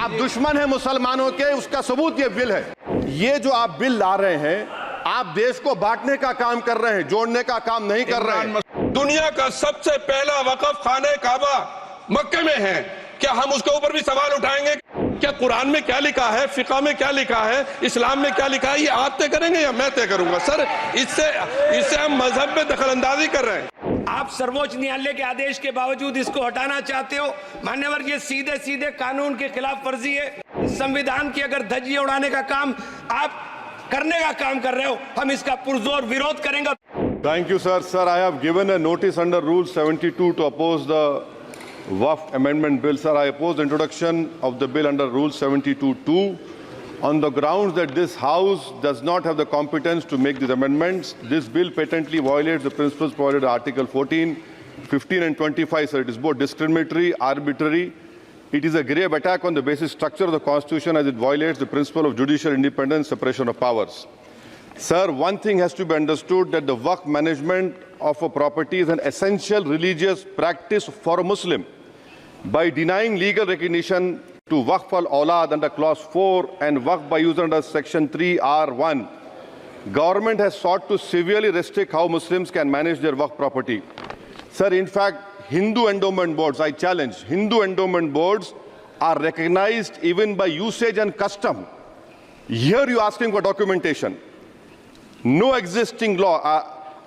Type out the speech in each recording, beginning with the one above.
आप दुश्मन हैं मुसलमानों के, उसका सबूत ये बिल है। ये जो आप बिल ला रहे हैं, आप देश को बांटने का काम कर रहे हैं, जोड़ने का काम नहीं कर रहे हैं। दुनिया का सबसे पहला वक़फ़ खाने काबा मक्के में है, क्या हम उसके ऊपर भी सवाल उठाएंगे? क्या कुरान में क्या लिखा है, फिक़ह में क्या लिखा है, इस्लाम में क्या लिखा है, ये आप तय करेंगे या मैं तय करूंगा? सर, इससे हम मजहब में दखलंदाजी कर रहे हैं। आप सर्वोच्च न्यायालय के आदेश के बावजूद इसको हटाना चाहते हो। मान्यवर, ये सीधे सीधे कानून के खिलाफ वर्जी है। संविधान की अगर धज्जियां उड़ाने का काम आप करने का काम कर रहे हो, हम इसका पुरजोर विरोध करेंगे। Thank you, sir. Sir, I have given a notice under Rule 72 to oppose the Waqf Amendment Bill. Sir, I oppose the introduction of the bill under Rule 72(2) on the grounds that this House does not have the competence to make these amendments. This bill patently violates the principles provided in Article 14, 15 and 25. Sir, it is both discriminatory, arbitrary. It is a grave attack on the basic structure of the Constitution as it violates the principle of judicial independence, separation of powers. Sir, one thing has to be understood, that the Waqf management of a property is an essential religious practice for a Muslim. By denying legal recognition to Waqf al-Awlad under Clause 4 and Waqf by user under Section 3(r)(1), government has sought to severely restrict how Muslims can manage their Waqf property. Sir, in fact, Hindu endowment boards, I challenge, Hindu endowment boards are recognized even by usage and custom. Here you are asking for documentation. No existing law,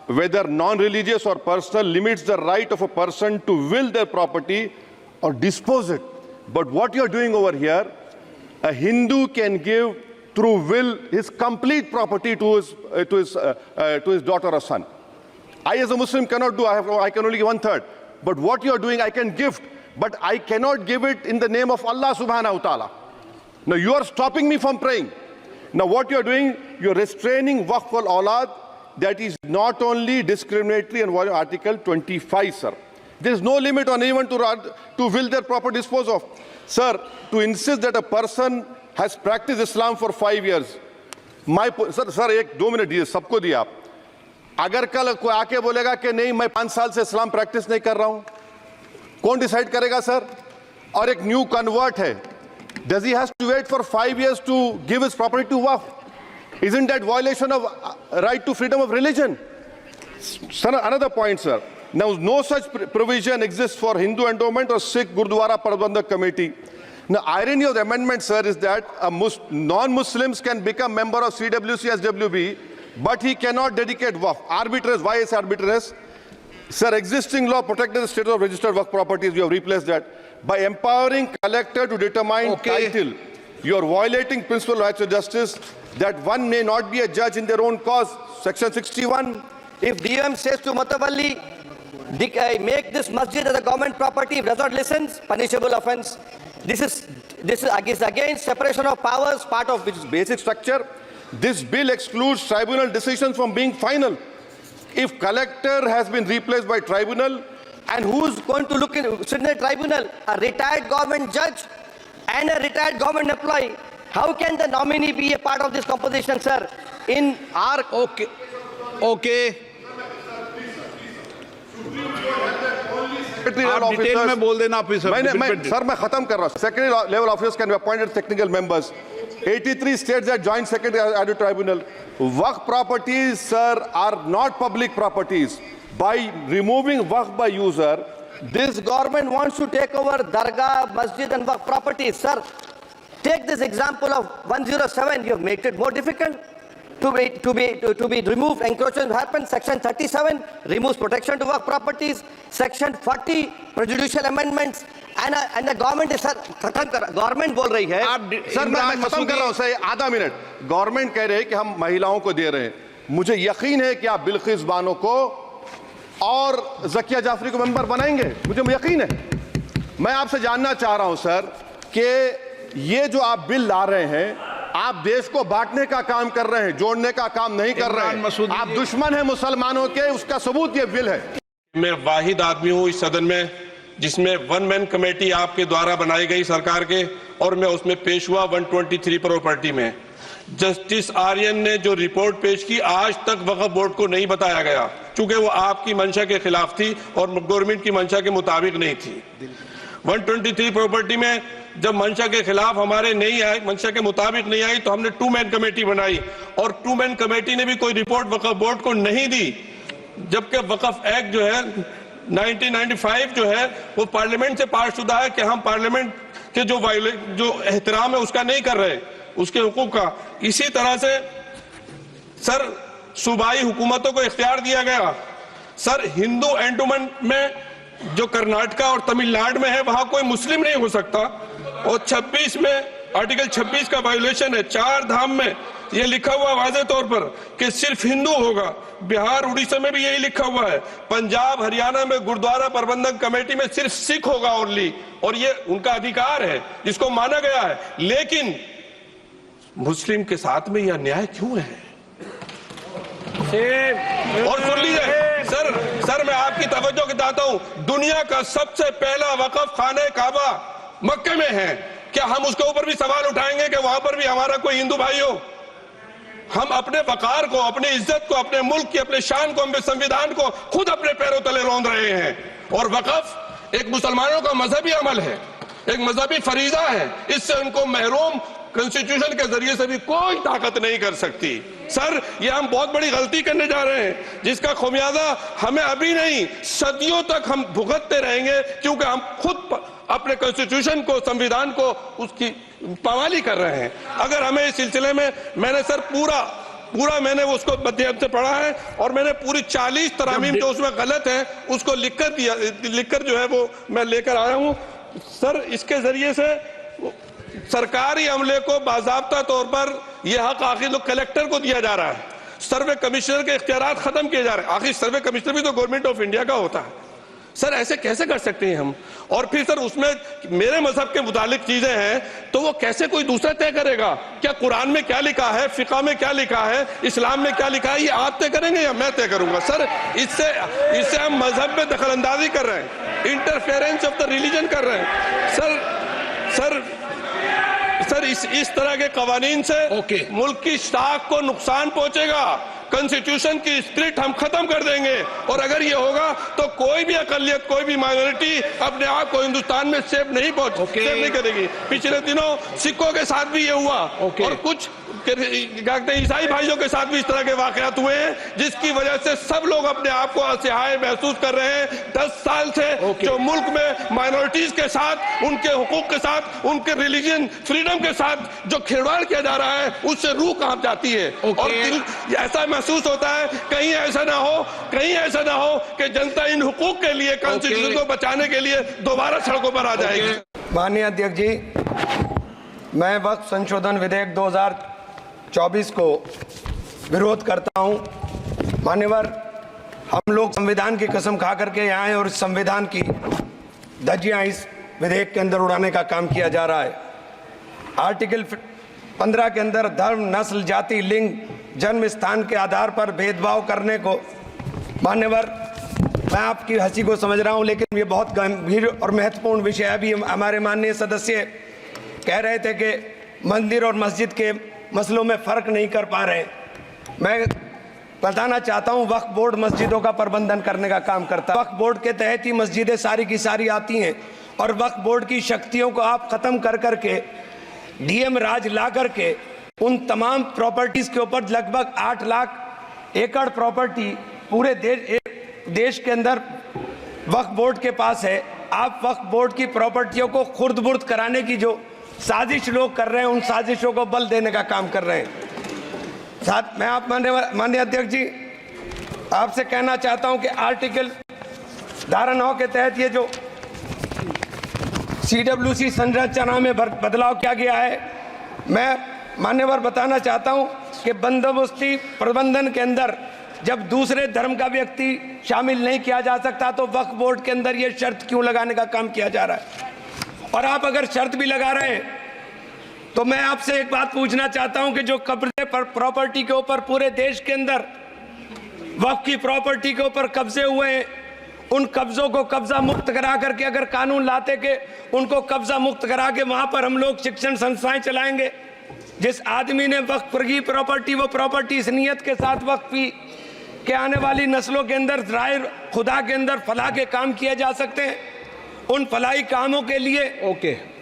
whether non-religious or personal, limits the right of a person to will their property or dispose it. But what you are doing over here, a Hindu can give through will his complete property to his daughter or son. I as a Muslim cannot do, I can only give 1/3. But what you are doing, I can gift, but I cannot give it in the name of Allah subhanahu wa ta'ala. Now you are stopping me from praying. Now what you are doing, you are restraining Waqf al-Awlad. That is not only discriminatory and violating Article 25, sir. There is no limit on anyone to will their property dispose of. Sir, to insist that a person has practiced Islam for 5 years. Sir, एक 2 minute दिए, सबको दिया आप। अगर कल कोई आके बोलेगा कि नहीं मैं 5 साल से इस्लाम प्रैक्टिस नहीं कर रहा हूं, कौन डिसाइड करेगा सर? और एक न्यू कन्वर्ट है, does he has to wait for 5 years to give his property to Waqf? Isn't that violation of right to freedom of religion? Sir, another point, sir. Now, no such provision exists for Hindu endowment or Sikh Gurdwara Prabandhak Committee. Now, irony of the amendment, sir, is that non-Muslims can become member of CWC SWB, but he cannot dedicate Waqf. Arbitrariness, why is arbitrariness? Sir, existing law protected the status of registered Waqf properties. You have replaced that. By empowering collector to determine title, you are violating principle of rights of justice, that one may not be a judge in their own cause. Section 61. If DM says to Matawalli, make this masjid as a government property, if does not listen, punishable offence. This is against separation of powers, part of which is basic structure. This bill excludes tribunal decisions from being final. If collector has been replaced by tribunal, and who's going to sit in the tribunal? A retired government judge and a retired government employee. How can the nominee be a part of this composition, sir? In our... Okay. आप detail में बोल देना officer. Sir मैं खत्म कर रहा हूं। Secondary level officers can be appointed technical members. 83 states that joint secretary added tribunal. Waqf properties, sir, are not public properties. By removing Waqf by user, this government wants to take over Dargah, Masjid and Waqf properties. Sir, take this example of 107. You have made it more difficult to be removed. Encroachment happens. Section 37 removes protection to Waqf properties. Section 40 prejudicial amendments. And the government is, sir, government बोल रही है। Sir मैं खत्म कर रहा हूं sir, आधा minute. Government कह रहे हैं कि हम महिलाओं को दे रहे हैं। मुझे यकीन है कि आप बिल्किस बानो को और ज़किया जाफरी को मेंबर बनाएंगे, मुझे यकीन है। मैं आपसे जानना चाह रहा हूं सर कि ये जो आप बिल ला रहे हैं, आप देश को बांटने का काम कर रहे हैं, जोड़ने का काम नहीं कर रहे हैं। आप दुश्मन हैं मुसलमानों के, उसका सबूत ये बिल है। मैं वाहिद आदमी हूं इस सदन में जिसमें 1 मैन कमेटी आपके द्वारा बनाई गई सरकार के, और मैं उसमें पेश हुआ 123 प्रॉपर्टी में। जस्टिस आर्यन ने जो रिपोर्ट पेश की, आज तक वक्फ बोर्ड को नहीं बताया गया, चूंकि वो आपकी मंशा के खिलाफ थी और गवर्नमेंट की मंशा के मुताबिक नहीं थी। 123 प्रॉपर्टी में जब मंशा के खिलाफ हमारे नहीं आई, मंशा के मुताबिक नहीं आई, तो हमने 2 मैन कमेटी बनाई और 2 मैन कमेटी ने भी कोई रिपोर्ट वक्फ बोर्ड को नहीं दी, जबकि वक्फ एक्ट जो है 1995 जो है वो पार्लियामेंट से पास शुदा है कि हम पार्लियामेंट के जो एहतराम है उसका नहीं कर रहे, उसके हुकूक का। इसी तरह से सर सूबाई हुकूमतों को इख्तियार दिया गया। सर हिंदू एंडोमेंट में जो कर्नाटका और तमिलनाडु में है वहां कोई मुस्लिम नहीं हो सकता, और 26 में आर्टिकल 26 का वायोलेशन है। 4 धाम में ये लिखा हुआ वाज़े तौर पर कि सिर्फ हिंदू होगा। बिहार उड़ीसा में भी यही लिखा हुआ है। पंजाब हरियाणा में गुरुद्वारा प्रबंधन कमेटी में सिर्फ सिख होगा ओनली, और ये उनका अधिकार है जिसको माना गया है। लेकिन मुस्लिम के साथ में यह अन्याय क्यों है? और सुन लीजिए सर मैं आपकी तवज्जो के चाहता हूं, दुनिया का सबसे पहला वक्फ खाने काबा मक्के में है। क्या हम उसके ऊपर भी सवाल उठाएंगे कि वहां पर भी हमारा कोई हिंदू भाई हो? हम अपने वकार को, अपनी इज्जत को, अपने मुल्क की, अपने शान को, अपने संविधान को खुद अपने पैरों तले रौंद रहे हैं। और वक्फ एक मुसलमानों का मजहबी अमल है, एक मजहबी फरीजा है। इससे उनको महरूम कॉन्स्टिट्यूशन के जरिए से भी कोई ताकत नहीं कर सकती। सर ये हम बहुत बड़ी गलती करने जा रहे हैं, जिसका खुमियाजा हमें अभी नहीं सदियों तक हम भुगतते रहेंगे, क्योंकि हम खुद अपने कॉन्स्टिट्यूशन को, संविधान को, उसकी पामाली कर रहे हैं। अगर हमें इस सिलसिले में मैंने सर पूरा मैंने उसको मध्यम से पढ़ा है, और मैंने पूरी 40 तरामीम जो उसमें गलत है उसको लिखकर जो है वो मैं लेकर आया हूं। सर इसके जरिए से सरकारी अमले को बाज़ाब्ता तौर पर यह हक आखिर कलेक्टर को दिया जा रहा है, सर्वे कमिश्नर के इख्तियारात खत्म किए जा रहे हैं। आखिर सर्वे कमिश्नर भी तो गवर्नमेंट ऑफ इंडिया का होता है। सर ऐसे कैसे कर सकते हैं हम? और फिर सर उसमें मेरे मजहब के मुतालिक चीजें हैं तो वो कैसे कोई दूसरा तय करेगा? क्या कुरान में क्या लिखा है, फिक़ा में क्या लिखा है, इस्लाम में क्या लिखा है, ये आप तय करेंगे या मैं तय करूंगा? सर इससे हम मजहब में दखल अंदाजी कर रहे हैं, इंटरफेरेंस ऑफ द रिलीजन कर रहे हैं। सर इस तरह के कवानीन से मुल्क की शाख को नुकसान पहुंचेगा। कॉन्स्टिट्यूशन की स्पिरिट हम खत्म कर देंगे, और अगर ये होगा तो कोई भी अकलियत, कोई भी माइनॉरिटी अपने आप को हिंदुस्तान में सेफ नहीं करेगी। पिछले दिनों सिखों के साथ भी ये हुआ, और कुछ ईसाई भाइयों के साथ भी इस तरह के वाकयात हुए हैं, जिसकी वजह से सब लोग अपने आप को असहाय महसूस कर रहे हैं। 10 साल से जो मुल्क में माइनॉरिटीज के साथ, उनके हुकूक के साथ, उनके रिलीजन फ्रीडम के साथ जो खिलवाड़ किया जा रहा है, उससे रूह कांप जाती है। और ऐसा महसूस होता है कहीं ऐसा ना हो कि जनता इन हुकूक के लिए, कॉन्स्टिट्यूशन को बचाने के लिए दोबारा सड़कों पर आ जाएगी। माननीय अध्यक्ष जी, मैं वक्फ संशोधन विधेयक 2024 को विरोध करता हूं। मान्यवर, हम लोग संविधान की कसम खा करके यहाँ आए और इस संविधान की धज्जियां इस विधेयक के अंदर उड़ाने का काम किया जा रहा है। आर्टिकल 15 के अंदर धर्म, नस्ल, जाति, लिंग, जन्म स्थान के आधार पर भेदभाव करने को, मान्यवर मैं आपकी हंसी को समझ रहा हूं, लेकिन ये बहुत गंभीर और महत्वपूर्ण विषय है। अभी हमारे माननीय सदस्य कह रहे थे कि मंदिर और मस्जिद के मसलों में फ़र्क नहीं कर पा रहे। मैं बताना चाहता हूं, वक्फ बोर्ड मस्जिदों का प्रबंधन करने का काम करता है। वक्फ बोर्ड के तहत ही मस्जिदें सारी की सारी आती हैं, और वक्फ बोर्ड की शक्तियों को आप ख़त्म कर करके डीएम राज ला करके उन तमाम प्रॉपर्टीज़ के ऊपर लगभग 8 लाख एकड़ प्रॉपर्टी पूरे देश के अंदर वक्फ बोर्ड के पास है। आप वक्फ बोर्ड की प्रॉपर्टियों को खुर्द-बुर्द कराने की जो साजिश लोग कर रहे हैं, उन साजिशों को बल देने का काम कर रहे हैं। साथ मैं आप माननीय अध्यक्ष जी आपसे कहना चाहता हूं कि आर्टिकल धारा 9 के तहत ये जो CWC संरचना में बदलाव किया गया है, मैं मान्यवर बताना चाहता हूं कि बंदोबस्ती प्रबंधन के अंदर जब दूसरे धर्म का व्यक्ति शामिल नहीं किया जा सकता, तो वक्फ बोर्ड के अंदर ये शर्त क्यों लगाने का काम किया जा रहा है? और आप अगर शर्त भी लगा रहे हैं तो मैं आपसे एक बात पूछना चाहता हूं कि जो कब्जे पर प्रॉपर्टी के ऊपर पूरे देश के अंदर वक्फ की प्रॉपर्टी के ऊपर कब्जे हुए हैं, उन कब्जों को कब्जा मुक्त करा करके अगर कानून लाते के उनको कब्जा मुक्त करा के वहां पर हम लोग शिक्षण संस्थाएं चलाएंगे। जिस आदमी ने वक्फ की प्रॉपर्टी, वो प्रॉपर्टी इस नियत के साथ वक्फ की कि आने वाली नस्लों के अंदर राय खुदा के अंदर फलाह के काम किए जा सकते हैं। उन फलाही कामों के लिए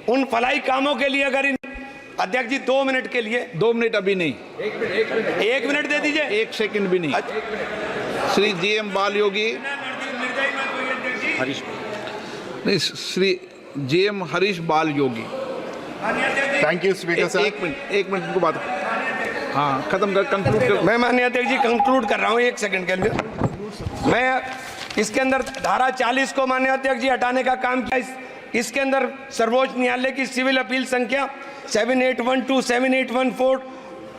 उन फलाई कामों के लिए अगर अध्यक्ष जी 2 मिनट के लिए 2 मिनट अभी नहीं, 1 मिनट दे दीजिए। 1 सेकंड भी नहीं। श्री जीएम बाल योगी, नहीं, Shri GM Harish Bal Yogi. Thank you speaker sir. 1 minute को बात, हाँ खत्म कर, कंक्लूड कर। मैं माननीय अध्यक्ष जी कंक्लूड कर रहा हूँ 1 सेकंड के लिए। मैं इसके अंदर धारा 40 को माननीय अध्यक्ष जी हटाने का काम किया। इसके अंदर सर्वोच्च न्यायालय की सिविल अपील संख्या 7812 7814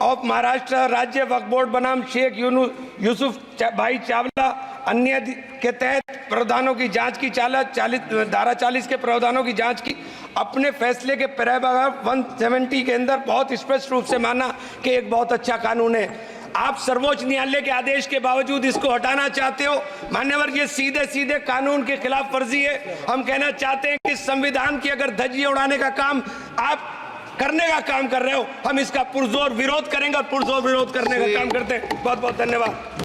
ऑफ महाराष्ट्र राज्य वक्फ बोर्ड बनाम शेख यूसुफ भाई चावला अन्य के तहत प्रावधानों की जांच की धारा 40 के प्रावधानों की जांच की। अपने फैसले के पैराग्राफ 170 के अंदर बहुत स्पष्ट रूप से माना कि एक बहुत अच्छा कानून है। आप सर्वोच्च न्यायालय के आदेश के बावजूद इसको हटाना चाहते हो मान्यवर, ये सीधे सीधे कानून के खिलाफ वर्जी है। हम कहना चाहते हैं कि संविधान की अगर धज्जियां उड़ाने का काम आप करने का काम कर रहे हो, हम इसका पुरजोर विरोध करेंगे और पुरजोर विरोध करने का काम करते हैं। बहुत बहुत धन्यवाद।